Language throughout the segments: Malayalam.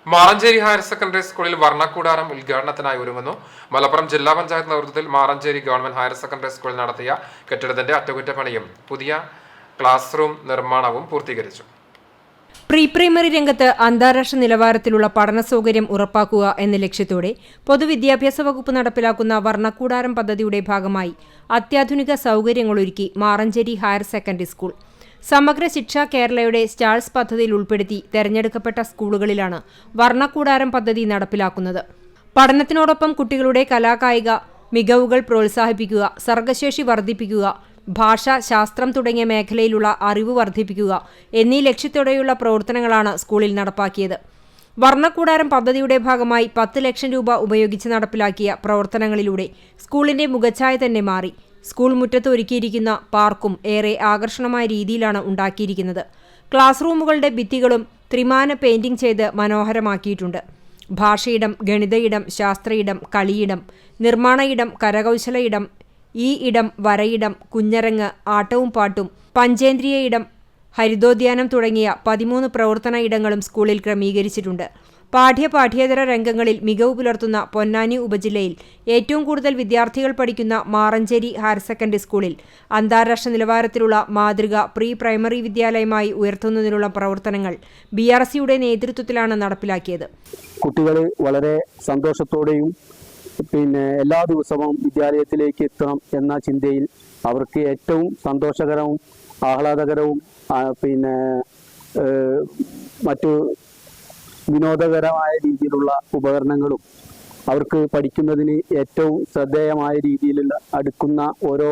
മാറഞ്ചേരി ഹയർ സെക്കൻഡറി സ്കൂളിൽ വർണ്ണക്കൂടാരം ഉദ്ഘാടനത്തിനായി ഒരുങ്ങുന്നു. മലപ്പുറം ജില്ലാ പഞ്ചായത്ത് നേതൃത്വത്തിൽ മാറഞ്ചേരി ഗവൺമെന്റ് ഹയർ സെക്കൻഡറി സ്കൂളിൽ നടത്തിയ കെട്ടിടത്തിന്റെ അറ്റകുറ്റപ്പണിയും പുതിയ ക്ലാസ് റൂം നിർമ്മാണവും പൂർത്തീകരിച്ചു. പ്രീ പ്രൈമറി രംഗത്ത് അന്താരാഷ്ട്ര നിലവാരത്തിലുള്ള പഠന സൗകര്യം ഉറപ്പാക്കുക എന്ന ലക്ഷ്യത്തോടെ പൊതുവിദ്യാഭ്യാസ വകുപ്പ് നടപ്പിലാക്കുന്ന വർണ്ണക്കൂടാരം പദ്ധതിയുടെ ഭാഗമായി അത്യാധുനിക സൗകര്യങ്ങളൊരുക്കി മാറഞ്ചേരി ഹയർ സെക്കൻഡറി സ്കൂൾ. സമഗ്ര ശിക്ഷ കേരളയുടെ സ്റ്റാൾസ് പദ്ധതിയിൽ ഉൾപ്പെടുത്തി തെരഞ്ഞെടുക്കപ്പെട്ട സ്കൂളുകളിലാണ് വർണ്ണക്കൂടാരം പദ്ധതി നടപ്പിലാക്കുന്നത്. പഠനത്തിനോടൊപ്പം കുട്ടികളുടെ കലാകായിക മികവുകൾ പ്രോത്സാഹിപ്പിക്കുക, സർഗശേഷി വർദ്ധിപ്പിക്കുക, ഭാഷ, ശാസ്ത്രം തുടങ്ങിയ മേഖലയിലുള്ള അറിവ് വർദ്ധിപ്പിക്കുക എന്നീ ലക്ഷ്യത്തോടെയുള്ള പ്രവർത്തനങ്ങളാണ് സ്കൂളിൽ നടപ്പാക്കിയത്. വർണ്ണക്കൂടാരം പദ്ധതിയുടെ ഭാഗമായി 10 ലക്ഷം രൂപ ഉപയോഗിച്ച് നടപ്പിലാക്കിയ പ്രവർത്തനങ്ങളിലൂടെ സ്കൂളിന്റെ മുഖച്ഛായ തന്നെ മാറി. സ്കൂൾ മുറ്റത്ത് ഒരുക്കിയിരിക്കുന്ന പാർക്കും ഏറെ ആകർഷണമായ രീതിയിലാണ് ഉണ്ടാക്കിയിരിക്കുന്നത്. ക്ലാസ് റൂമുകളുടെ ഭിത്തികളും ത്രിമാന പെയിന്റിംഗ് ചെയ്ത് മനോഹരമാക്കിയിട്ടുണ്ട്. ഭാഷയിടം, ഗണിതയിടം, ശാസ്ത്രയിടം, കളിയിടം, നിർമ്മാണ ഇടം, കരകൗശല ഇടം, ഈ ഇടം, വരയിടം, കുഞ്ഞരങ്ങ്, ആട്ടവും പാട്ടും, പഞ്ചേന്ദ്രിയ ഇടം, ഹരിതോദ്യാനം തുടങ്ങിയ 13 പ്രവർത്തന ഇടങ്ങളും സ്കൂളിൽ ക്രമീകരിച്ചിട്ടുണ്ട്. പാഠ്യേതര രംഗങ്ങളിൽ മികവ് പുലർത്തുന്ന പൊന്നാനി ഉപജില്ലയിൽ ഏറ്റവും കൂടുതൽ വിദ്യാർത്ഥികൾ പഠിക്കുന്ന മാറഞ്ചേരി ഹയർ സെക്കൻഡറി സ്കൂളിൽ അന്താരാഷ്ട്ര നിലവാരത്തിലുള്ള മാതൃക പ്രീ പ്രൈമറി വിദ്യാലയമായി ഉയർത്തുന്നതിനുള്ള പ്രവർത്തനങ്ങൾ BRCയുടെ നേതൃത്വത്തിലാണ് നടപ്പിലാക്കിയത്. കുട്ടികൾ വളരെ സന്തോഷത്തോടെയും എല്ലാ ദിവസവും വിദ്യാലയത്തിലേക്ക് എത്തണം എന്ന ചിന്തയിൽ അവർക്ക് ഏറ്റവും സന്തോഷകരവും ആഹ്ലാദകരവും മറ്റു വിനോദകരമായ രീതിയിലുള്ള ഉപകരണങ്ങളും അവർക്ക് പഠിക്കുന്നതിന് ഏറ്റവും ശ്രദ്ധേയമായ രീതിയിലുള്ള അടുക്കുന്ന ഓരോ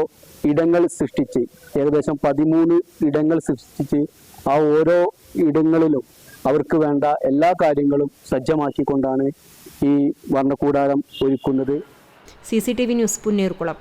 ഇടങ്ങൾ സൃഷ്ടിച്ച് ഏകദേശം 13 ഇടങ്ങൾ സൃഷ്ടിച്ച് ആ ഓരോ ഇടങ്ങളിലും അവർക്ക് വേണ്ട എല്ലാ കാര്യങ്ങളും സജ്ജമാക്കിക്കൊണ്ടാണ് ഈ വർണ്ണക്കൂടാരം ഒരുക്കുന്നത്. CCTV news, Punnerkulam.